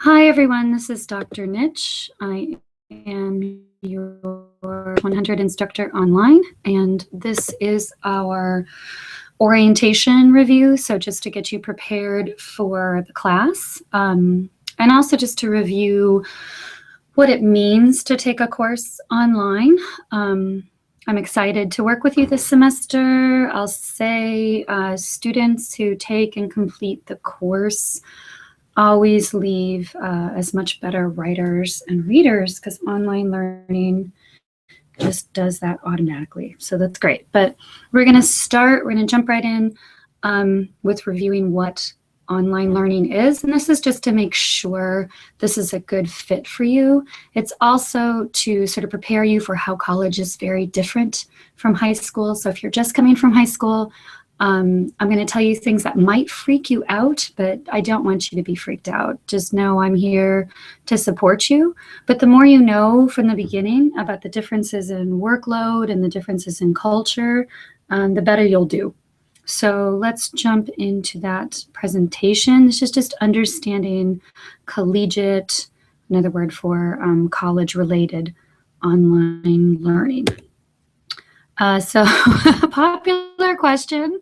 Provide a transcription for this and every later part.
Hi, everyone. This is Dr. Nitch. I am your 100 instructor online, and this is our orientation review. So just to get you prepared for the class, and also just to review what it means to take a course online. I'm excited to work with you this semester. I'll say students who take and complete the course always leave as much better writers and readers, because online learning just does that automatically. So that's great. But we're going to jump right in with reviewing what online learning is. And this is just to make sure this is a good fit for you. It's also to sort of prepare you for how college is very different from high school. So if you're just coming from high school, I'm going to tell you things that might freak you out, but I don't want you to be freaked out. Just know I'm here to support you. But the more you know from the beginning about the differences in workload and the differences in culture, the better you'll do. So let's jump into that presentation. This is just understanding collegiate, another word for college-related online learning. So a popular question,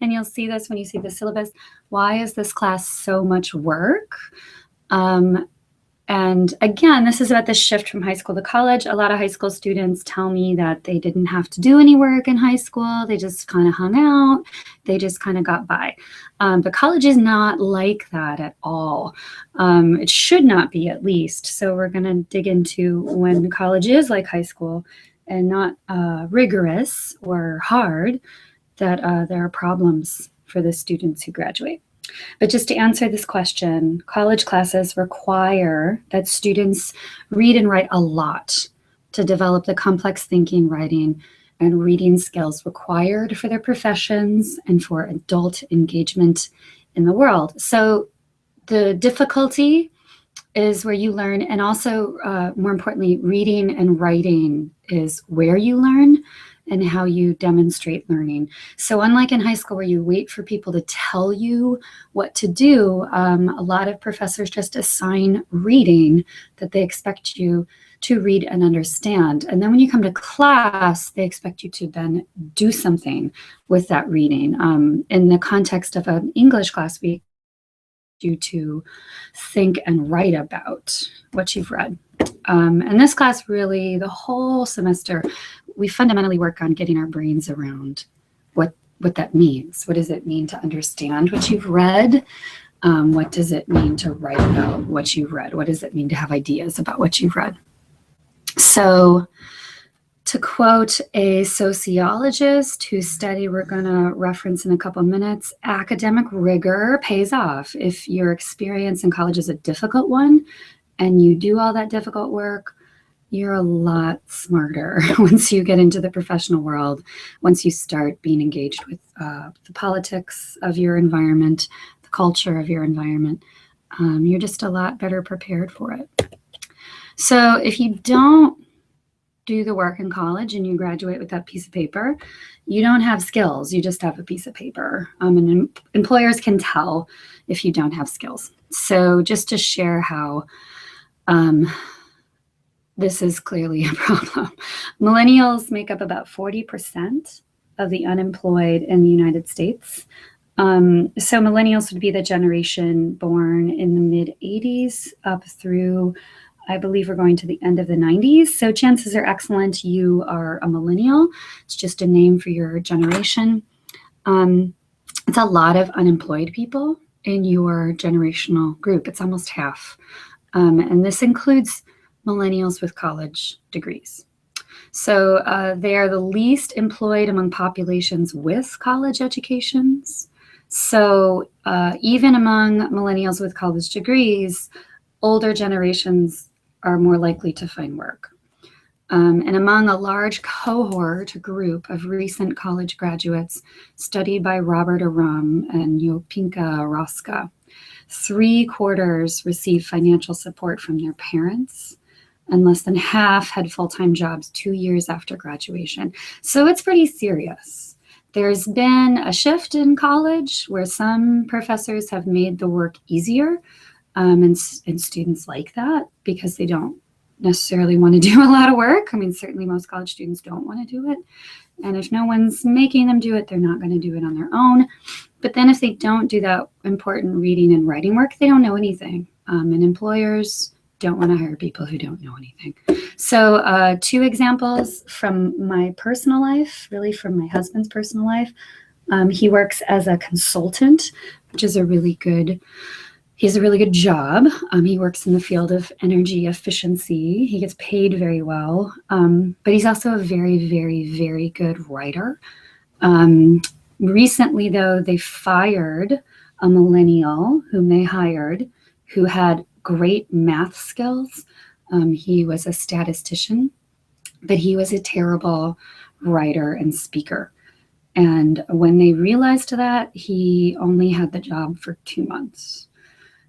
and you'll see this when you see the syllabus: why is this class so much work? And again, this is about the shift from high school to college. A lot of high school students tell me that they didn't have to do any work in high school. They just kind of hung out. They just kind of got by. But college is not like that at all. It should not be, at least. So we're going to dig into when college is like high school and not rigorous or hard, that there are problems for the students who graduate. But just to answer this question, college classes require that students read and write a lot to develop the complex thinking, writing, and reading skills required for their professions and for adult engagement in the world. So the difficulty is where you learn, and also, more importantly, reading and writing is where you learn and how you demonstrate learning. So unlike in high school where you wait for people to tell you what to do, a lot of professors just assign reading that they expect you to read and understand. And then when you come to class, they expect you to then do something with that reading. In the context of an English class, we you to think and write about what you've read. And this class, really, the whole semester, we fundamentally work on getting our brains around what that means. What does it mean to understand what you've read? What does it mean to write about what you've read? What does it mean to have ideas about what you've read? So to quote a sociologist whose study we're going to reference in a couple minutes, academic rigor pays off. If your experience in college is a difficult one and you do all that difficult work, you're a lot smarter once you get into the professional world, once you start being engaged with the politics of your environment, the culture of your environment. You're just a lot better prepared for it. So if you don't do the work in college and you graduate with that piece of paper, you don't have skills. You just have a piece of paper. And employers can tell if you don't have skills. So just to share how this is clearly a problem. Millennials make up about 40% of the unemployed in the United States. So millennials would be the generation born in the mid-'80s up through, I believe we're going to the end of the 90s. So chances are excellent you are a millennial. It's just a name for your generation. It's a lot of unemployed people in your generational group. It's almost half. And this includes millennials with college degrees. So they are the least employed among populations with college educations. So even among millennials with college degrees, older generations are more likely to find work. And among a large cohort, group of recent college graduates studied by Robert Arum and Jopinka Roska, 3/4 received financial support from their parents, and less than half had full-time jobs 2 years after graduation. So it's pretty serious. There's been a shift in college where some professors have made the work easier And students like that because they don't necessarily want to do a lot of work. I mean, certainly most college students don't want to do it. And if no one's making them do it, they're not going to do it on their own. But then if they don't do that important reading and writing work, they don't know anything. And employers don't want to hire people who don't know anything. So 2 examples from my personal life, really from my husband's personal life. He works as a consultant, which is he has a really good job. He works in the field of energy efficiency. He gets paid very well, but he's also a very, very, very good writer. Recently, though, they fired a millennial whom they hired who had great math skills. He was a statistician, but he was a terrible writer and speaker. And when they realized that, he only had the job for 2 months.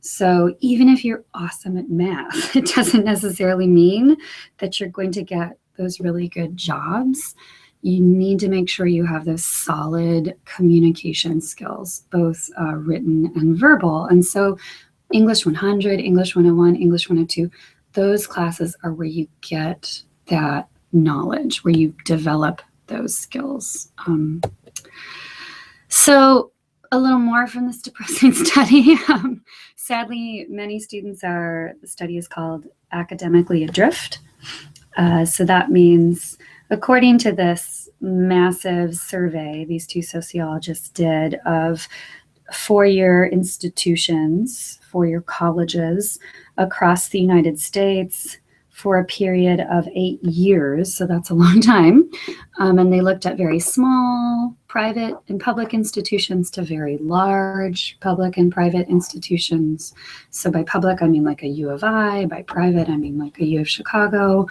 So even if you're awesome at math, it doesn't necessarily mean that you're going to get those really good jobs. You need to make sure you have those solid communication skills, both written and verbal. And so English 100, English 101, English 102, those classes are where you get that knowledge, where you develop those skills. So a little more from this depressing study. Sadly, many students the study is called academically adrift. So that means, according to this massive survey these 2 sociologists did of 4-year institutions, 4-year colleges across the United States for a period of 8 years, so that's a long time. And they looked at very small private and public institutions to very large public and private institutions. So by public, I mean like a U of I. By private, I mean like a U of Chicago.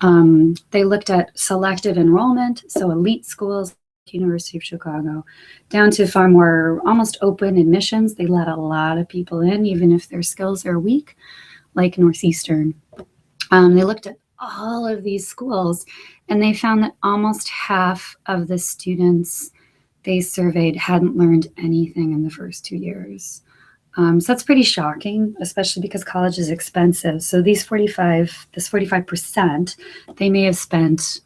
They looked at selective enrollment, so elite schools, University of Chicago, down to far more almost open admissions. They let a lot of people in, even if their skills are weak, like Northeastern. They looked at all of these schools, and they found that almost half of the students they surveyed hadn't learned anything in the first 2 years. So that's pretty shocking, especially because college is expensive. So this 45%, they may have spent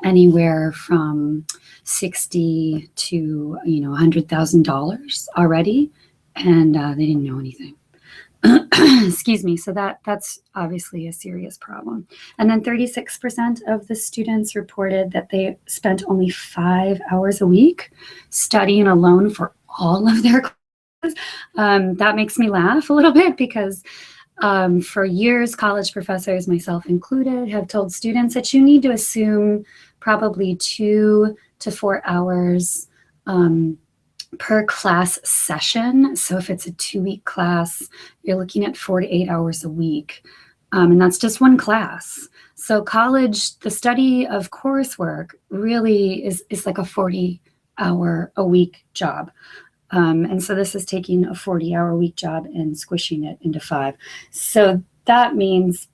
anywhere from $60,000 to $100,000 already, and they didn't know anything. Excuse me. So that's obviously a serious problem. And then 36% of the students reported that they spent only 5 hours a week studying alone for all of their classes. That makes me laugh a little bit because for years, college professors, myself included, have told students that you need to assume probably 2 to 4 hours per class session. So if it's a 2-week class, you're looking at 4 to 8 hours a week. And that's just one class. So college, the study of coursework really is like a 40-hour-a-week job. And so this is taking a 40-hour-a-week job and squishing it into 5. So that means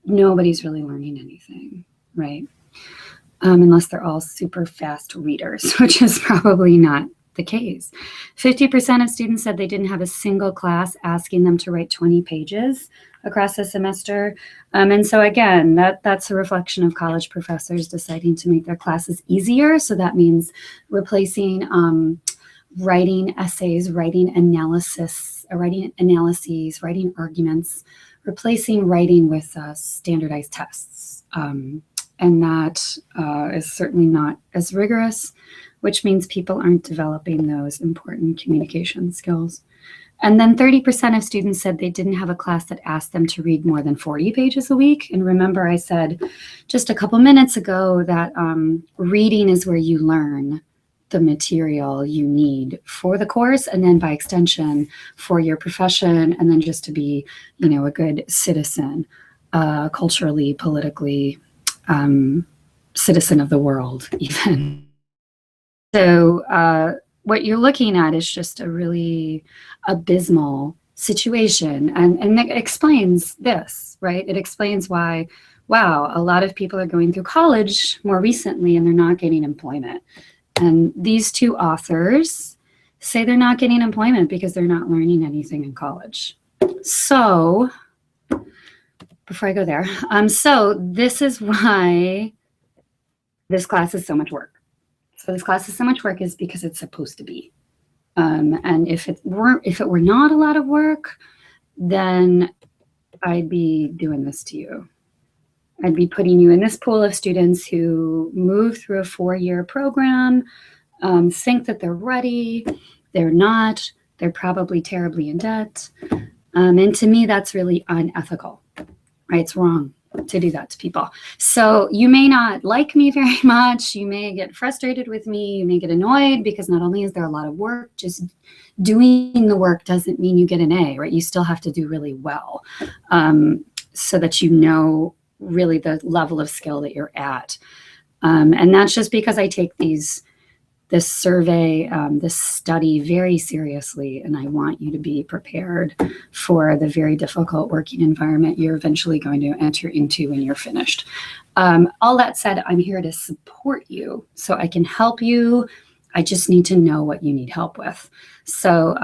nobody's really learning anything, right? Unless they're all super fast readers, which is probably not the case. 50% of students said they didn't have a single class asking them to write 20 pages across a semester. And so again, that's a reflection of college professors deciding to make their classes easier. So that means replacing writing essays, writing analyses, writing arguments, replacing writing with standardized tests. And that is certainly not as rigorous, which means people aren't developing those important communication skills. And then 30% of students said they didn't have a class that asked them to read more than 40 pages a week. And remember, I said just a couple minutes ago that reading is where you learn the material you need for the course, and then by extension for your profession, and then just to be, a good citizen, culturally, politically, citizen of the world, even. So what you're looking at is just a really abysmal situation, and it explains this, right? It explains why, wow, a lot of people are going through college more recently and they're not getting employment. And these 2 authors say they're not getting employment because they're not learning anything in college. So before I go there, so this is why this class is so much work. So this class is so much work is because it's supposed to be. And if it were not a lot of work, then I'd be doing this to you. I'd be putting you in this pool of students who move through a 4-year program, think that they're ready. They're not. They're probably terribly in debt. And to me, that's really unethical, right? It's wrong to do that to people. So you may not like me very much. You may get frustrated with me. You may get annoyed because not only is there a lot of work, just doing the work doesn't mean you get an A, right? You still have to do really well so that you know really the level of skill that you're at. And that's just because I take this survey, this study very seriously, and I want you to be prepared for the very difficult working environment you're eventually going to enter into when you're finished. All that said, I'm here to support you, so I can help you. I just need to know what you need help with. So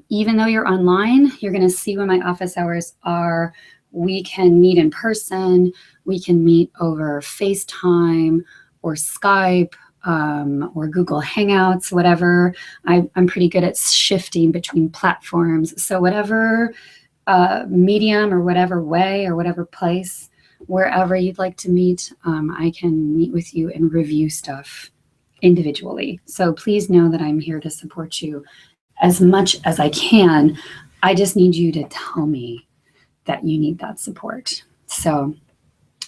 even though you're online, you're going to see when my office hours are. We can meet in person. We can meet over FaceTime or Skype. Or Google Hangouts, whatever. I'm pretty good at shifting between platforms. So whatever medium or whatever way or whatever place, wherever you'd like to meet, I can meet with you and review stuff individually. So please know that I'm here to support you as much as I can. I just need you to tell me that you need that support. So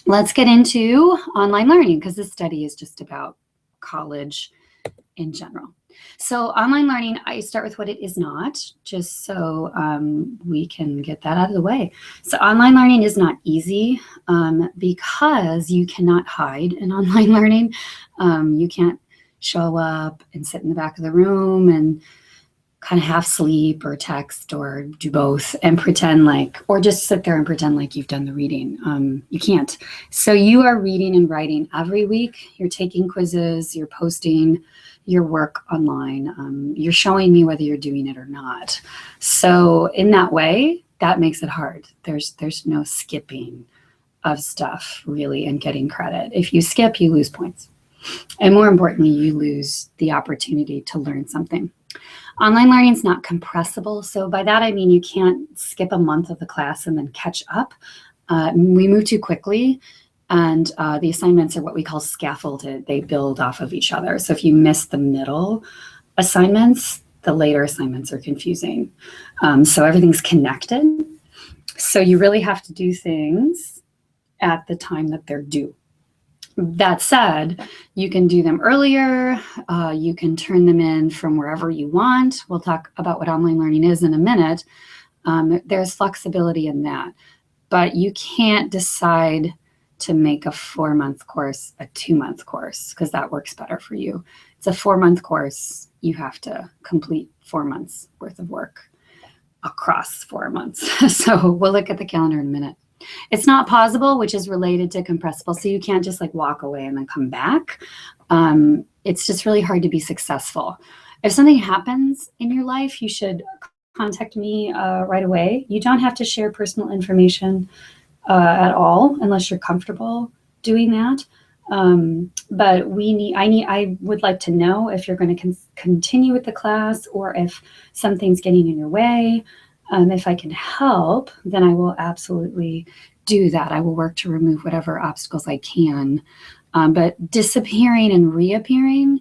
let's get into online learning, because this study is just about college in general. So online learning, I start with what it is not, just so we can get that out of the way. So online learning is not easy because you cannot hide in online learning. You can't show up and sit in the back of the room and kind of half sleep or text or do both and pretend like, or just sit there and pretend like you've done the reading. You can't. So you are reading and writing every week. You're taking quizzes, you're posting your work online. You're showing me whether you're doing it or not. So in that way, that makes it hard. There's no skipping of stuff really and getting credit. If you skip, you lose points. And more importantly, you lose the opportunity to learn something. Online learning is not compressible. So by that, I mean you can't skip a month of the class and then catch up. We move too quickly, and the assignments are what we call scaffolded. They build off of each other. So if you miss the middle assignments, the later assignments are confusing. So everything's connected. So you really have to do things at the time that they're due. That said, you can do them earlier. You can turn them in from wherever you want. We'll talk about what online learning is in a minute. There's flexibility in that, but you can't decide to make a 4-month course a 2-month course because that works better for you. It's a 4-month course. You have to complete 4 months worth of work across 4 months. So we'll look at the calendar in a minute. It's not pausable, which is related to compressible. So you can't just like walk away and then come back. It's just really hard to be successful. If something happens in your life, you should contact me right away. You don't have to share personal information at all unless you're comfortable doing that. But I would like to know if you're going to continue with the class or if something's getting in your way. If I can help, then I will absolutely do that. I will work to remove whatever obstacles I can. But disappearing and reappearing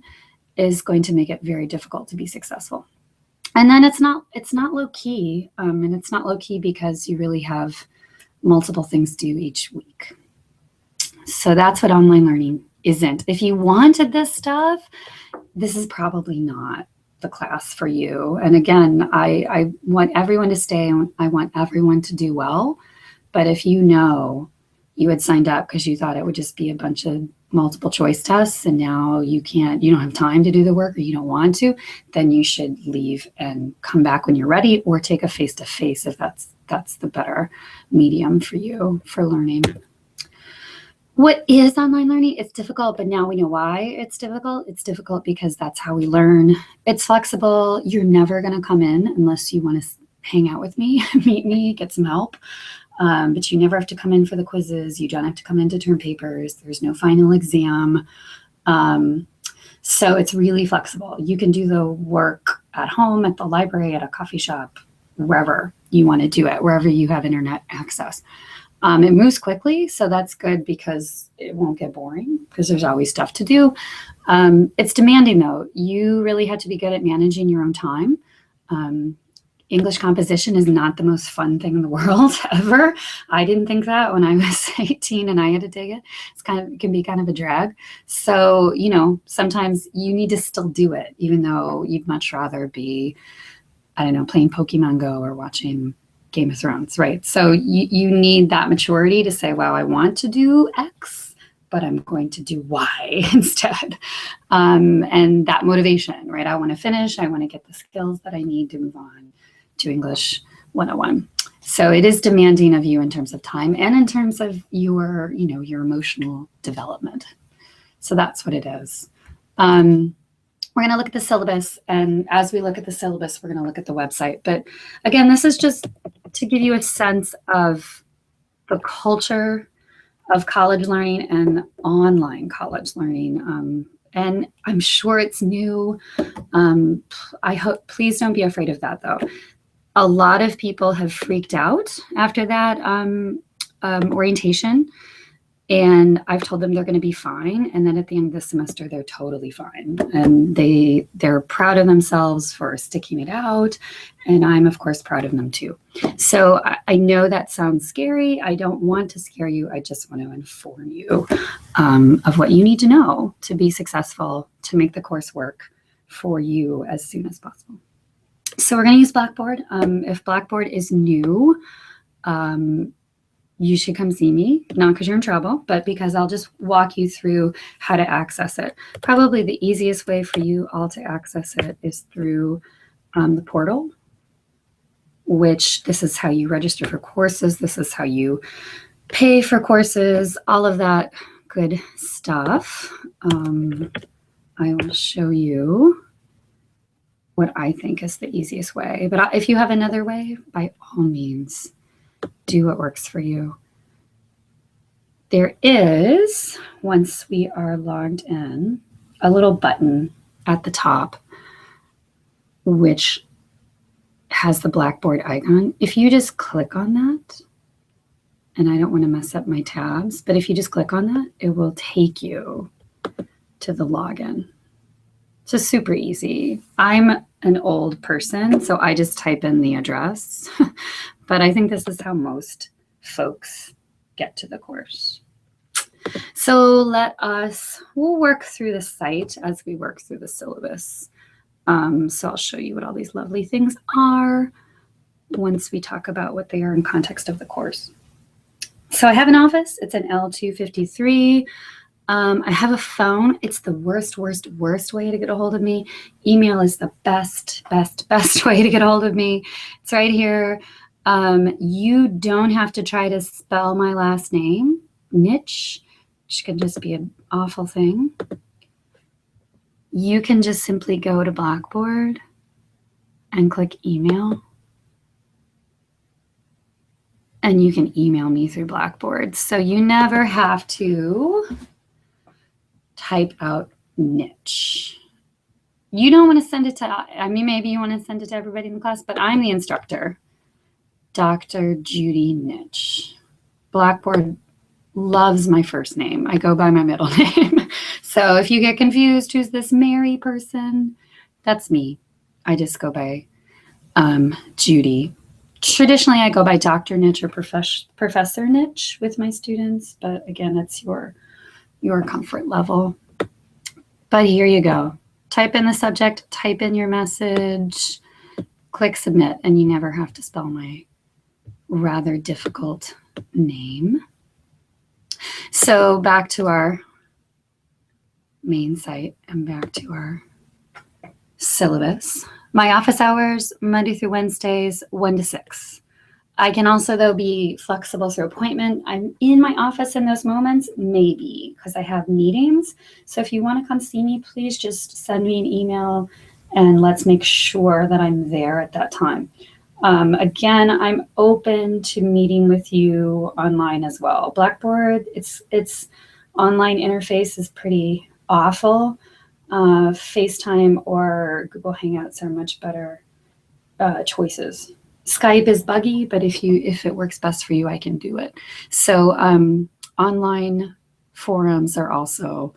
is going to make it very difficult to be successful. And then it's not low key, and it's not low key because you really have multiple things due each week. So that's what online learning isn't. If you wanted this stuff, this is probably not the class for you. And again, I want everyone to stay. I want everyone to do well. But if you know you had signed up because you thought it would just be a bunch of multiple choice tests and now you don't have time to do the work or you don't want to, then you should leave and come back when you're ready or take a face-to-face if that's the better medium for you for learning. What is online learning? It's difficult, but now we know why it's difficult. It's difficult because that's how we learn. It's flexible. You're never going to come in unless you want to hang out with me, meet me, get some help. But you never have to come in for the quizzes. You don't have to come in to turn papers. There's no final exam. So it's really flexible. You can do the work at home, at the library, at a coffee shop, wherever you want to do it, wherever you have internet access. It moves quickly, so that's good because it won't get boring because there's always stuff to do. It's demanding though. You really have to be good at managing your own time. English composition is not the most fun thing in the world ever. I didn't think that when I was 18 and I had to take it. It can be kind of a drag. So, you know, sometimes you need to still do it, even though you'd much rather be, I don't know, playing Pokemon Go or watching Game of Thrones, right? So you need that maturity to say, wow, I want to do X, but I'm going to do Y instead. And that motivation, right? I want to finish. I want to get the skills that I need to move on to English 101. So it is demanding of you in terms of time and in terms of your, you know, your emotional development. So that's what it is. We're going to look at the syllabus, and as we look at the syllabus, we're going to look at the website. But again, this is just to give you a sense of the culture of college learning and online college learning. And I'm sure it's new. Please don't be afraid of that though. A lot of people have freaked out after that orientation. And I've told them they're going to be fine. And then at the end of the semester, they're totally fine. And they're proud of themselves for sticking it out. And I'm, of course, proud of them too. So I know that sounds scary. I don't want to scare you. I just want to inform you of what you need to know to be successful, to make the course work for you as soon as possible. So we're going to use Blackboard. If Blackboard is new, you should come see me, not because you're in trouble, but because I'll just walk you through how to access it. Probably the easiest way for you all to access it is through the portal, which this is how you register for courses. This is how you pay for courses, all of that good stuff. I will show you what I think is the easiest way. But if you have another way, by all means, do what works for you. There is, once we are logged in, a little button at the top which has the Blackboard icon. If you just click on that, and I don't want to mess up my tabs, but if you just click on that, it will take you to the login. So super easy. I'm an old person, so I just type in the address. But I think this is how most folks get to the course. So we'll work through the site as we work through the syllabus. So I'll show you what all these lovely things are once we talk about what they are in context of the course. So I have an office. It's an L253. I have a phone. It's the worst way to get a hold of me. Email is the best way to get a hold of me. It's right here. You don't have to try to spell my last name, Niche, which could just be an awful thing. You can just simply go to Blackboard and click email. And you can email me through Blackboard. So you never have to type out Niche. You don't want to send it to, I mean, maybe you want to send it to everybody in the class, but I'm the instructor, Dr. Judy Niche. Blackboard loves my first name. I go by my middle name. So if you get confused, who's this Mary person? That's me. I just go by Judy. Traditionally, I go by Dr. Niche or Professor Niche with my students, but again, it's your comfort level. But here you go. Type in the subject, type in your message, click submit, and you never have to spell my rather difficult name. So back to our main site and back to our syllabus. My office hours, Monday through Wednesdays, 1 to 6. I can also, though, be flexible through appointment. I'm in my office in those moments, maybe, because I have meetings. So if you want to come see me, please just send me an email and let's make sure that I'm there at that time. Again, I'm open to meeting with you online as well. Blackboard, its online interface is pretty awful. FaceTime or Google Hangouts are much better choices. Skype is buggy, but if it works best for you, I can do it. So online forums are also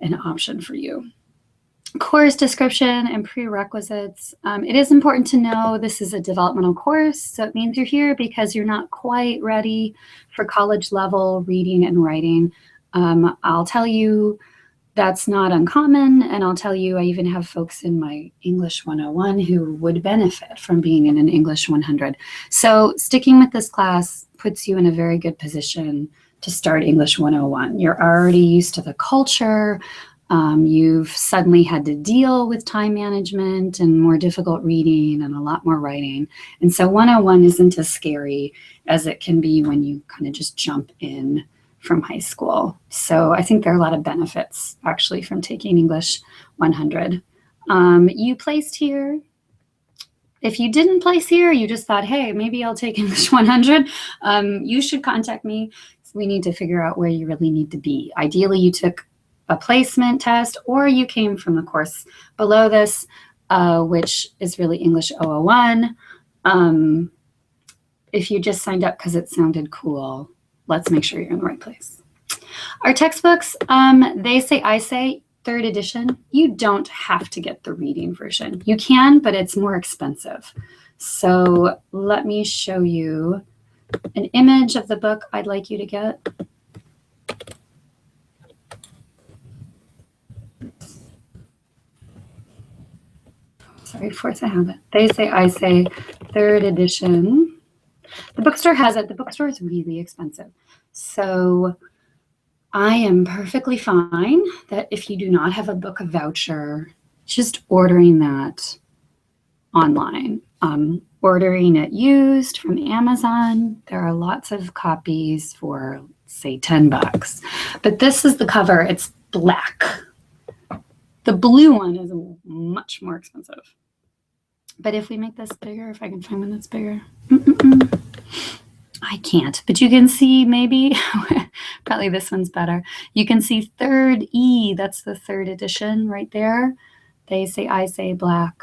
an option for you. Course description and prerequisites. It is important to know this is a developmental course, so it means you're here because you're not quite ready for college level reading and writing. I'll tell you that's not uncommon, and I'll tell you I even have folks in my English 101 who would benefit from being in an English 100. So sticking with this class puts you in a very good position to start English 101. You're already used to the culture. You've suddenly had to deal with time management and more difficult reading and a lot more writing. And so 101 isn't as scary as it can be when you kind of just jump in from high school. So I think there are a lot of benefits actually from taking English 100. You placed here. If you didn't place here, you just thought, hey, maybe I'll take English 100, you should contact me. We need to figure out where you really need to be. Ideally, you took a placement test or you came from the course below this, which is really English 001. If you just signed up because it sounded cool, let's make sure you're in the right place. Our textbooks, they say, I say, 3rd edition. You don't have to get the reading version. You can, but it's more expensive. So let me show you an image of the book I'd like you to get. Sorry, force a habit. They say, I say, 3rd edition. The bookstore has it. The bookstore is really expensive. So I am perfectly fine that if you do not have a book voucher, just ordering that online. Ordering it used from Amazon. There are lots of copies for, say, $10. But this is the cover. It's black. The blue one is much more expensive. But if we make this bigger, if I can find one that's bigger. I can't, but you can see maybe, probably this one's better. You can see 3rd E, that's the 3rd edition right there. They say, I say, black.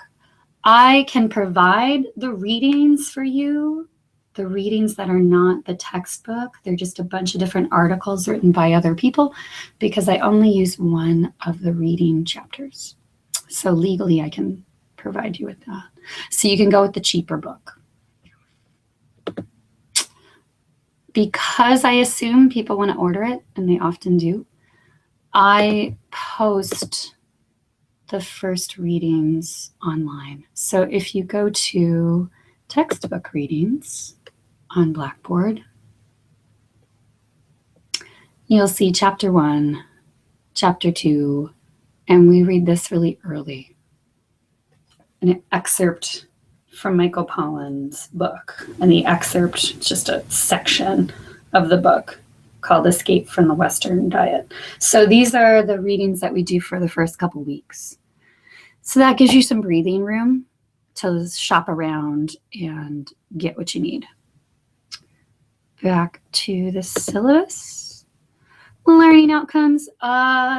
I can provide the readings for you, the readings that are not the textbook. They're just a bunch of different articles written by other people because I only use one of the reading chapters. So legally, I can provide you with that. So you can go with the cheaper book. Because I assume people want to order it, and they often do, I post the first readings online. So if you go to textbook readings on Blackboard, you'll see chapter 1, chapter 2, and we read this really early. An excerpt from Michael Pollan's book. And the excerpt is just a section of the book called Escape from the Western Diet. So these are the readings that we do for the first couple weeks. So that gives you some breathing room to shop around and get what you need. Back to the syllabus. Learning outcomes.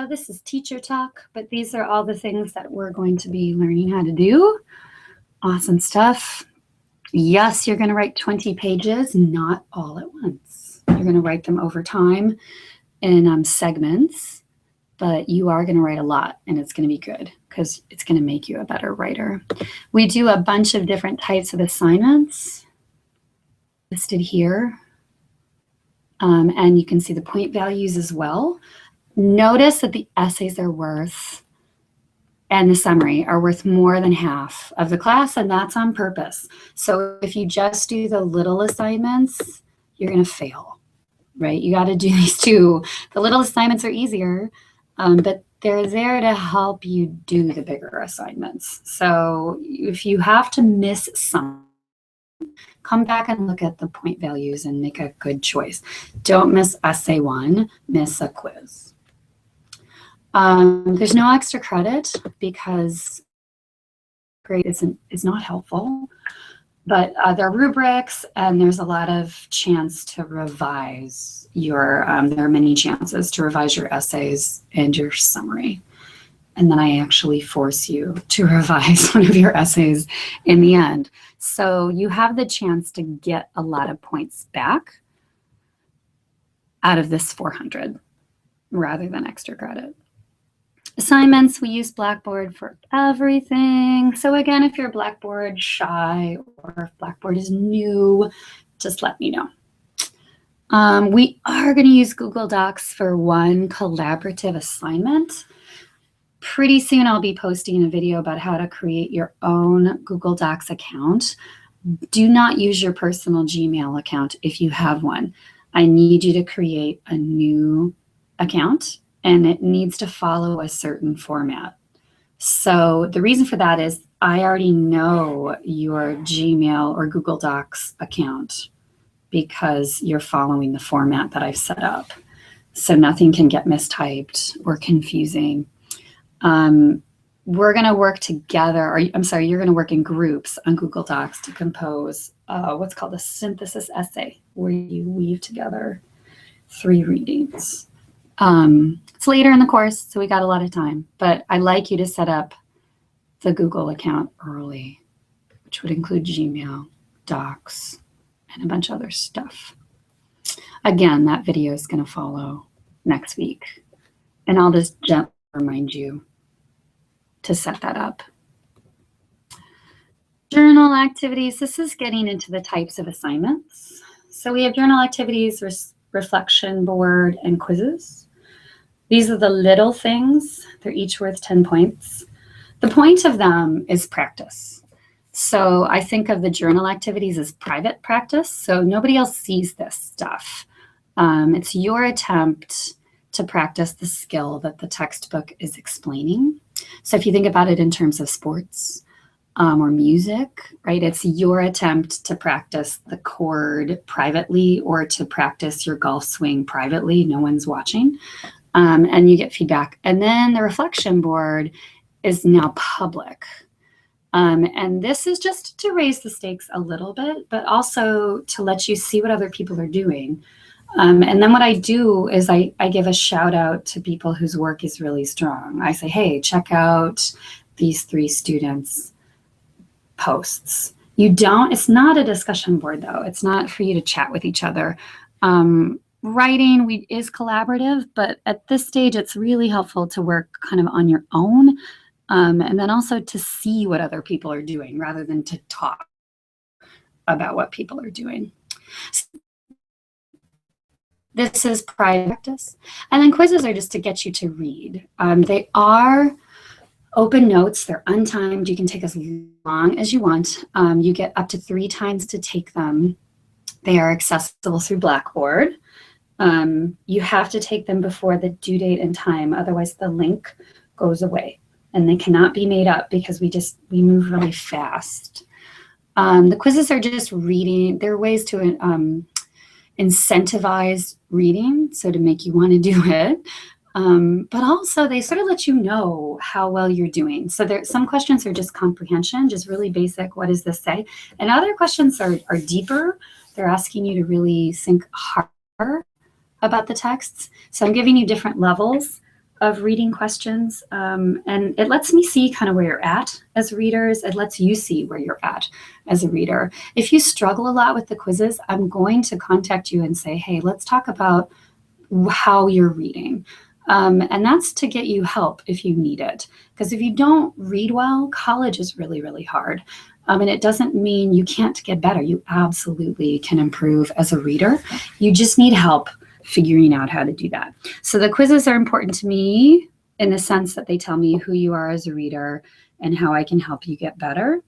This is teacher talk, but these are all the things that we're going to be learning how to do. Awesome stuff. Yes, you're going to write 20 pages, not all at once. You're going to write them over time in segments, but you are going to write a lot, and it's going to be good because it's going to make you a better writer. We do a bunch of different types of assignments listed here, and you can see the point values as well. Notice that the essays are worth and the summary are worth more than half of the class, and that's on purpose. So if you just do the little assignments, you're going to fail, right? You got to do these two. The little assignments are easier, but they're there to help you do the bigger assignments. So if you have to miss some, come back and look at the point values and make a good choice. Don't miss essay 1, miss a quiz. There's no extra credit because grade is not helpful. But there are rubrics, and there's a lot of chance to revise your, there are many chances to revise your essays and your summary. And then I actually force you to revise one of your essays in the end. So you have the chance to get a lot of points back out of this 400 rather than extra credit. Assignments, we use Blackboard for everything. So again, if you're Blackboard shy or if Blackboard is new, just let me know. We are going to use Google Docs for one collaborative assignment. Pretty soon I'll be posting a video about how to create your own Google Docs account. Do not use your personal Gmail account if you have one. I need you to create a new account, and it needs to follow a certain format. So the reason for that is I already know your Gmail or Google Docs account because you're following the format that I've set up. So nothing can get mistyped or confusing. We're going to work together, or I'm sorry, you're going to work in groups on Google Docs to compose what's called a synthesis essay, where you weave together 3 readings. It's later in the course, so we got a lot of time, but I'd like you to set up the Google account early, which would include Gmail, Docs, and a bunch of other stuff. Again, that video is going to follow next week, and I'll just gently remind you to set that up. Journal activities. This is getting into the types of assignments. So we have journal activities, reflection board, and quizzes. These are the little things. They're each worth 10 points. The point of them is practice. So I think of the journal activities as private practice. So nobody else sees this stuff. It's your attempt to practice the skill that the textbook is explaining. So if you think about it in terms of sports or music, right, it's your attempt to practice the chord privately or to practice your golf swing privately. No one's watching. And you get feedback. And then the reflection board is now public. And this is just to raise the stakes a little bit, but also to let you see what other people are doing. And then what I do is I give a shout out to people whose work is really strong. I say, hey, check out these 3 students' posts. It's not a discussion board though. It's not for you to chat with each other. Writing is collaborative, but at this stage, it's really helpful to work kind of on your own. And then also to see what other people are doing rather than to talk about what people are doing. This is practice. And then quizzes are just to get you to read. They are open notes. They're untimed. You can take as long as you want. You get up to 3 times to take them. They are accessible through Blackboard. You have to take them before the due date and time. Otherwise, the link goes away. And they cannot be made up because we move really fast. The quizzes are just reading. They're ways to incentivize reading, so to make you want to do it. But also they sort of let you know how well you're doing. So some questions are just comprehension, just really basic, what does this say? And other questions are deeper. They're asking you to really think harder about the texts. So I'm giving you different levels of reading questions. And it lets me see kind of where you're at as readers. It lets you see where you're at as a reader. If you struggle a lot with the quizzes, I'm going to contact you and say, hey, let's talk about how you're reading. And that's to get you help if you need it. Because if you don't read well, college is really, really hard. And it doesn't mean you can't get better. You absolutely can improve as a reader. You just need help figuring out how to do that. So the quizzes are important to me in the sense that they tell me who you are as a reader and how I can help you get better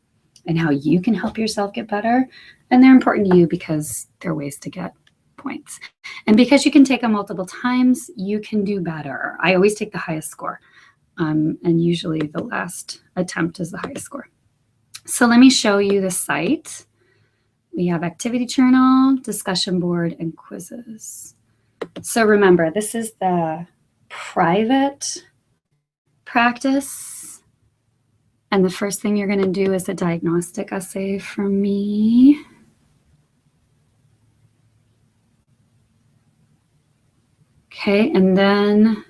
and how you can help yourself get better. And they're important to you because they're ways to get points. And because you can take them multiple times, you can do better. I always take the highest score. And usually the last attempt is the highest score. So let me show you the site. We have activity journal, discussion board, and quizzes. So remember, this is the private practice And the first thing you're going to do is a diagnostic essay from me. Okay, and then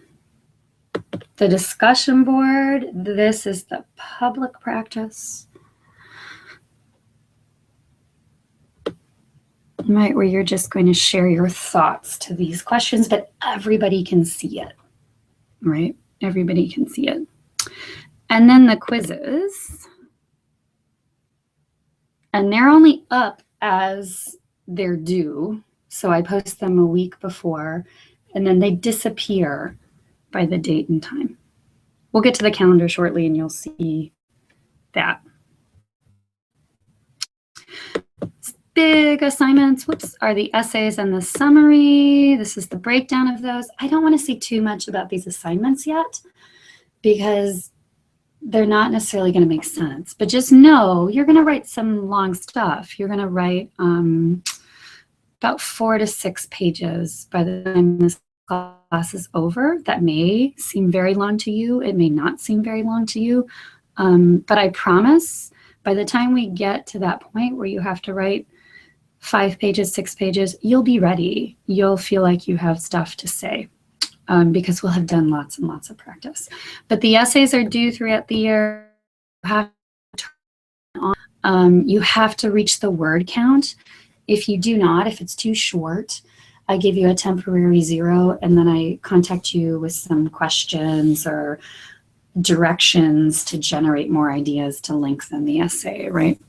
the discussion board. This is the public practice. Right, where you're just going to share your thoughts to these questions, but everybody can see it, right? Everybody can see it. And then the quizzes. And they're only up as they're due. So I post them a week before, and then they disappear by the date and time. We'll get to the calendar shortly, and you'll see that. Big assignments, whoops, are the essays and the summary. This is the breakdown of those. I don't want to say too much about these assignments yet because they're not necessarily going to make sense. But just know you're going to write some long stuff. You're going to write about 4 to 6 pages by the time this class is over. That may seem very long to you. It may not seem very long to you. But I promise by the time we get to that point where you have to write 5 pages, 6 pages, you'll be ready. You'll feel like you have stuff to say because we'll have done lots and lots of practice. But the essays are due throughout the year. You have to reach the word count. If you do not, if it's too short, I give you a temporary 0, and then I contact you with some questions or directions to generate more ideas to lengthen the essay, right?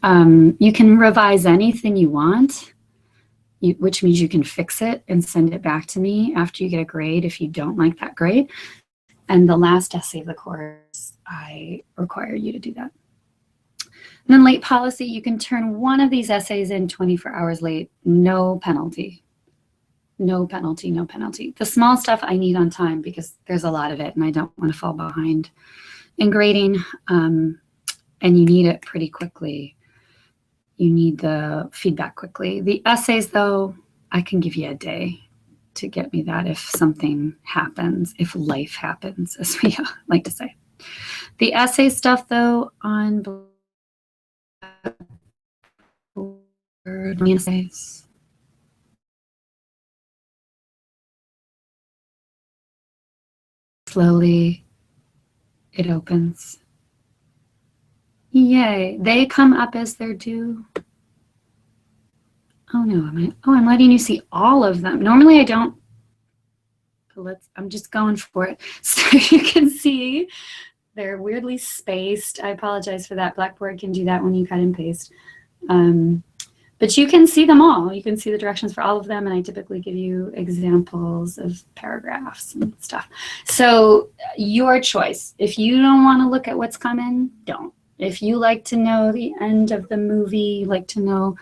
You can revise anything you want, which means you can fix it and send it back to me after you get a grade if you don't like that grade. And the last essay of the course, I require you to do that. And then late policy, you can turn one of these essays in 24 hours late, no penalty. No penalty, no penalty. The small stuff I need on time because there's a lot of it and I don't want to fall behind in grading. And you need it pretty quickly. You need the feedback quickly. The essays, though, I can give you a day to get me that if something happens, if life happens, as we like to say. The essay stuff, though, on essays. Slowly, it opens. Yay, they come up as they're due. Oh no, I'm letting you see all of them. Normally I don't, but I'm just going for it. So you can see they're weirdly spaced. I apologize for that. Blackboard can do that when you cut and paste. But you can see them all. You can see the directions for all of them, and I typically give you examples of paragraphs and stuff. So your choice. If you don't want to look at what's coming, don't. If you like to know the end of the movie, like to know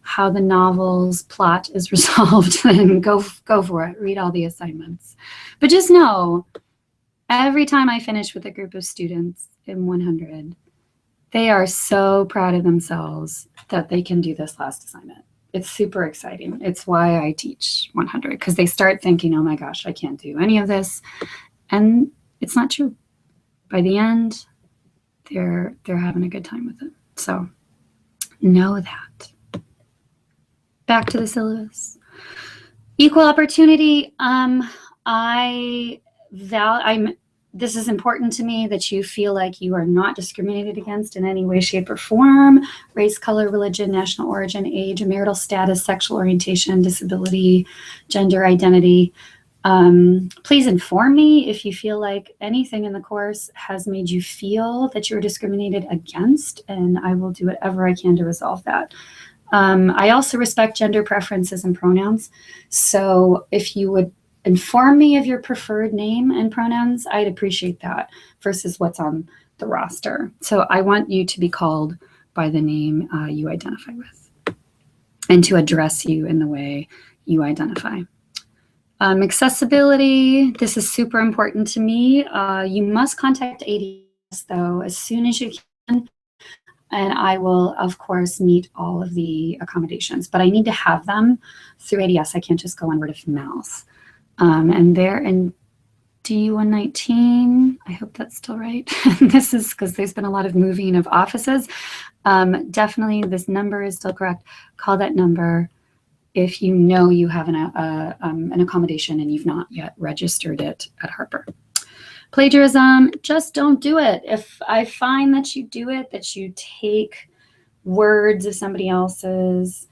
how the novel's plot is resolved, then go for it. Read all the assignments. But just know, every time I finish with a group of students in 100, they are so proud of themselves that they can do this last assignment. It's super exciting. It's why I teach 100, because they start thinking, oh my gosh, I can't do any of this. And it's not true. By the end, they're having a good time with it. So know that. Back to the syllabus. Equal opportunity. This is important to me that you feel like you are not discriminated against in any way, shape, or form. Race, color, religion, national origin, age, marital status, sexual orientation, disability, gender identity. Please inform me if you feel like anything in the course has made you feel that you're discriminated against, and I will do whatever I can to resolve that. I also respect gender preferences and pronouns. So if you would inform me of your preferred name and pronouns, I'd appreciate that versus what's on the roster. So I want you to be called by the name you identify with and to address you in the way you identify. Accessibility, this is super important to me. You must contact ADS though as soon as you can. And I will, of course, meet all of the accommodations, but I need to have them through ADS. I can't just go on word of mouth. And D119. I hope that's still right. This is because there's been a lot of moving of offices. Definitely this number is still correct. Call that number if you know you have an accommodation and you've not yet registered it at Harper. Plagiarism, just don't do it. If I find that you do it, that you take words of somebody else's,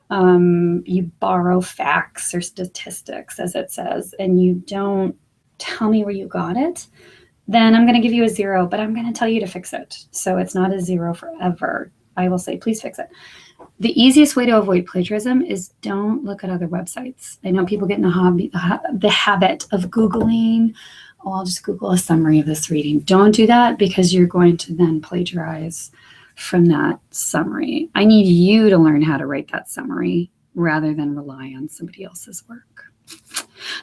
you borrow facts or statistics, as it says, and you don't tell me where you got it, then I'm going to give you a 0, but I'm going to tell you to fix it. So it's not a 0 forever. I will say, please fix it. The easiest way to avoid plagiarism is don't look at other websites. I know people get in the habit of Googling, oh, I'll just Google a summary of this reading. Don't do that, because you're going to then plagiarize from that summary. I need you to learn how to write that summary rather than rely on somebody else's work.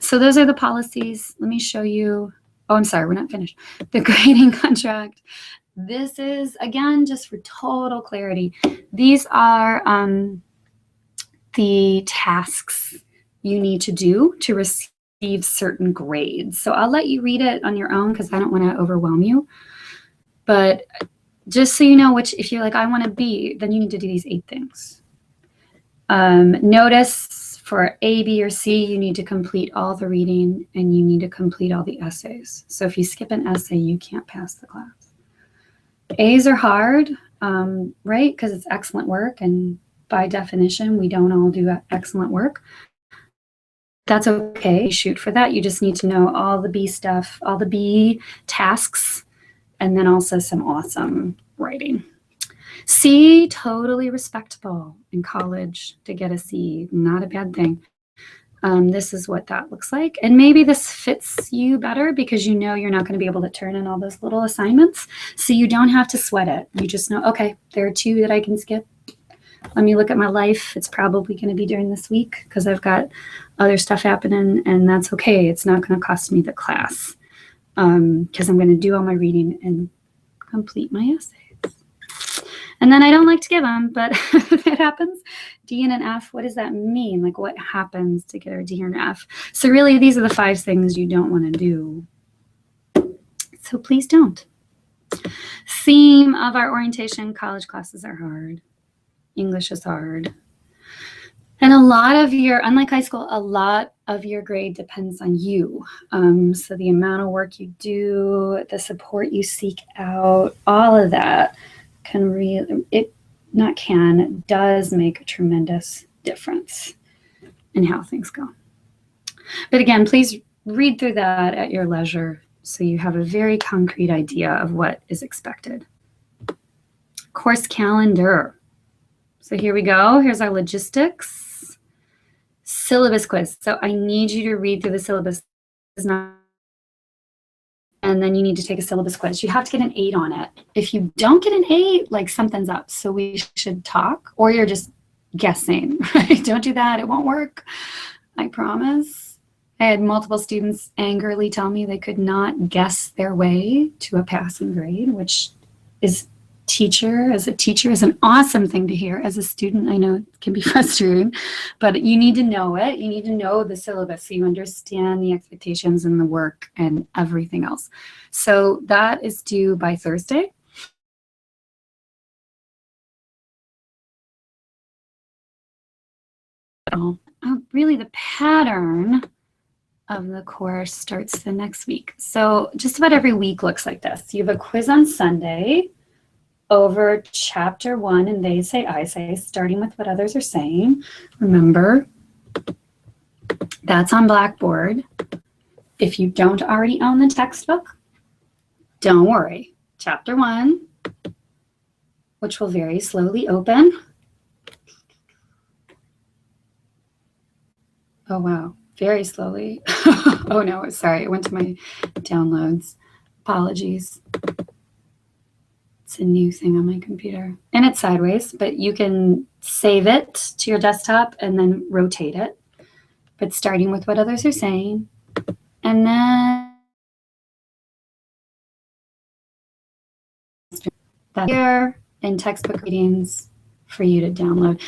So those are the policies. Let me show you. Oh, I'm sorry, we're not finished. The grading contract. This is, again, just for total clarity. These are the tasks you need to do to receive certain grades. So I'll let you read it on your own because I don't want to overwhelm you. But just so you know, which, if you're like, I want a B, then you need to do these 8 things. Notice for A, B, or C, you need to complete all the reading and you need to complete all the essays. So if you skip an essay, you can't pass the class. A's are hard, right? Because it's excellent work. And by definition, we don't all do excellent work. That's okay. Shoot for that. You just need to know all the B stuff, all the B tasks, and then also some awesome writing. C, totally respectable in college to get a C. Not a bad thing. This is what that looks like. And maybe this fits you better because you know you're not going to be able to turn in all those little assignments. So you don't have to sweat it. You just know, okay, there are 2 that I can skip. Let me look at my life. It's probably going to be during this week because I've got other stuff happening, and that's okay. It's not going to cost me the class because I'm going to do all my reading and complete my essays. And then I don't like to give them, but it happens. D and an F, what does that mean? Like, what happens to get a D or an F? So really, these are the 5 things you don't want to do. So please don't. Theme of our orientation: college classes are hard. English is hard. And a lot of your, unlike high school, a lot of your grade depends on you. So the amount of work you do, the support you seek out, all of that can really, does make a tremendous difference in how things go. But again, please read through that at your leisure so you have a very concrete idea of what is expected. Course calendar. So here we go. Here's our logistics. Syllabus quiz. So I need you to read through the syllabus. And then you need to take a syllabus quiz. You have to get an 8 on it. If you don't get an 8, like, something's up. So we should talk, or you're just guessing, right? Don't do that. It won't work. I promise. I had multiple students angrily tell me they could not guess their way to a passing grade, which is as a teacher is an awesome thing to hear. As a student, I know it can be frustrating, but you need to know it. You need to know the syllabus so you understand the expectations and the work and everything else. So that is due by Thursday. Really, the pattern of the course starts the next week. So just about every week looks like this. You have a quiz on Sunday over chapter 1, and they say, I say, starting with what others are saying. Remember, that's on Blackboard. If you don't already own the textbook, don't worry. Chapter 1, which will very slowly open. Oh, wow. Very slowly. Oh, no, sorry. I went to my downloads. Apologies. It's a new thing on my computer. And it's sideways, but you can save it to your desktop and then rotate it. But starting with what others are saying. And then that's here in textbook readings for you to download.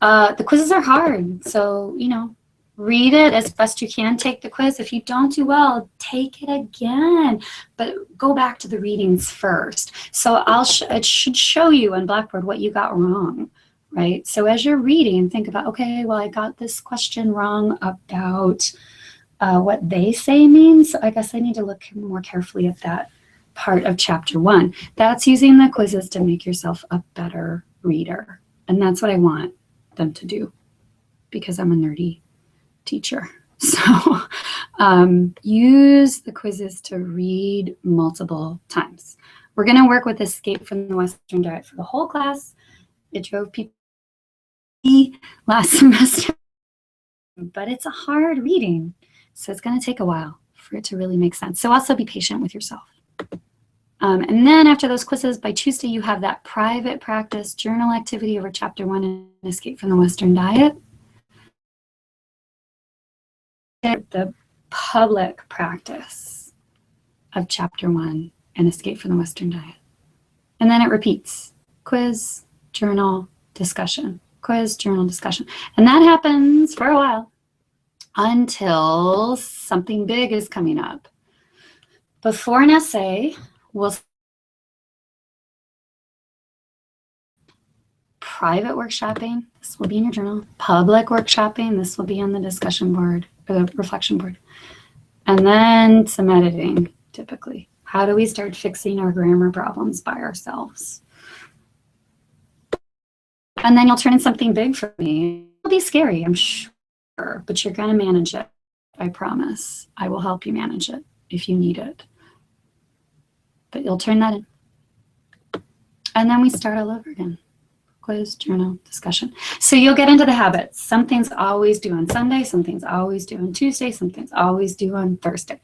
The quizzes are hard. So, you know, Read it as best you can. Take the quiz. If you don't do well, take it again. But go back to the readings first. So it should show you on Blackboard what you got wrong, right? So as you're reading, think about, okay, well, I got this question wrong about what they say means. So I guess I need to look more carefully at that part of chapter 1. That's using the quizzes to make yourself a better reader. And that's what I want them to do because I'm a nerdy teacher. So use the quizzes to read multiple times. We're going to work with Escape from the Western Diet for the whole class. It drove people last semester, but it's a hard reading. So it's going to take a while for it to really make sense. So also be patient with yourself. And then after those quizzes, by Tuesday, you have that private practice journal activity over chapter 1 and Escape from the Western Diet. The public practice of chapter 1 and Escape from the Western Diet. And then it repeats. Quiz, journal, discussion. Quiz, journal, discussion. And that happens for a while until something big is coming up. Before an essay, we'll private workshopping, this will be in your journal. Public workshopping, this will be on the discussion board or the reflection board. And then some editing, typically. How do we start fixing our grammar problems by ourselves? And then you'll turn in something big for me. It'll be scary, I'm sure, but you're going to manage it. I promise. I will help you manage it if you need it. But you'll turn that in. And then we start all over again. Quiz, journal, discussion. So you'll get into the habits. Some things always due on Sunday, some things always due on Tuesday, some things always due on Thursday.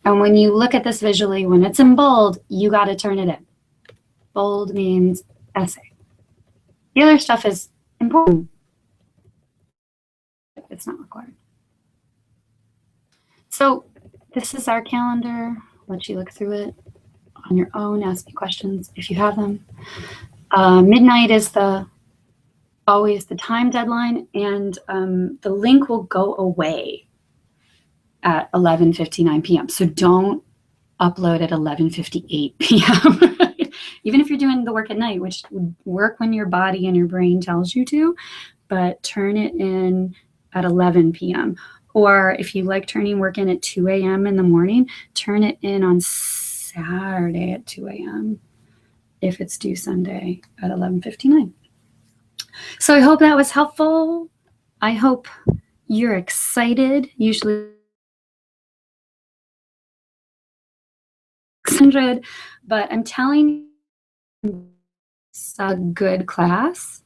And when you look at this visually, when it's in bold, you got to turn it in. Bold means essay. The other stuff is important. It's not required. So this is our calendar. Let you look through it on your own. Ask me questions if you have them. Midnight is always the time deadline, and the link will go away at 11:59 p.m. So don't upload at 11:58 p.m. Even if you're doing the work at night, which would work when your body and your brain tells you to, but turn it in at 11 p.m. Or if you like turning work in at 2 a.m. in the morning, turn it in on Saturday at 2 a.m. if it's due Sunday at 11:59. So I hope that was helpful. I hope you're excited. Usually 600, but I'm telling you, it's a good class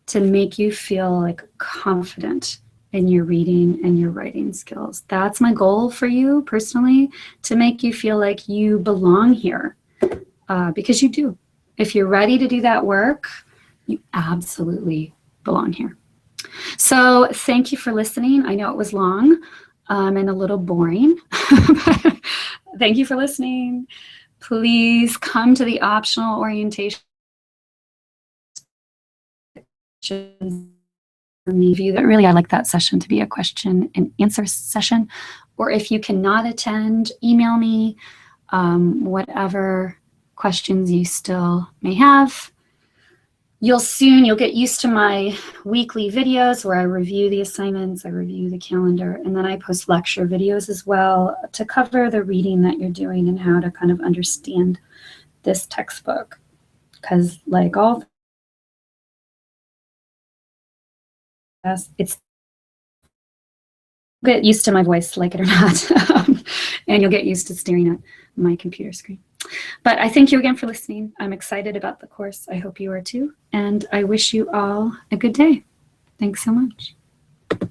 to make you feel like confident in your reading and your writing skills. That's my goal for you personally, to make you feel like you belong here, because you do. If you're ready to do that work, you absolutely belong here. So thank you for listening. I know it was long and a little boring. Thank you for listening. Please come to the optional orientation review. That really, I like that session to be a question and answer session. Or if you cannot attend, email me whatever questions you still may have. You'll get used to my weekly videos where I review the assignments, I review the calendar, and then I post lecture videos as well to cover the reading that you're doing and how to kind of understand this textbook. Because like all, it's get used to my voice, like it or not, and you'll get used to staring at my computer screen. But I thank you again for listening. I'm excited about the course. I hope you are too. And I wish you all a good day. Thanks so much. And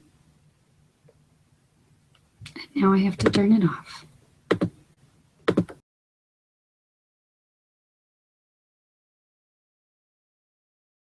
now I have to turn it off.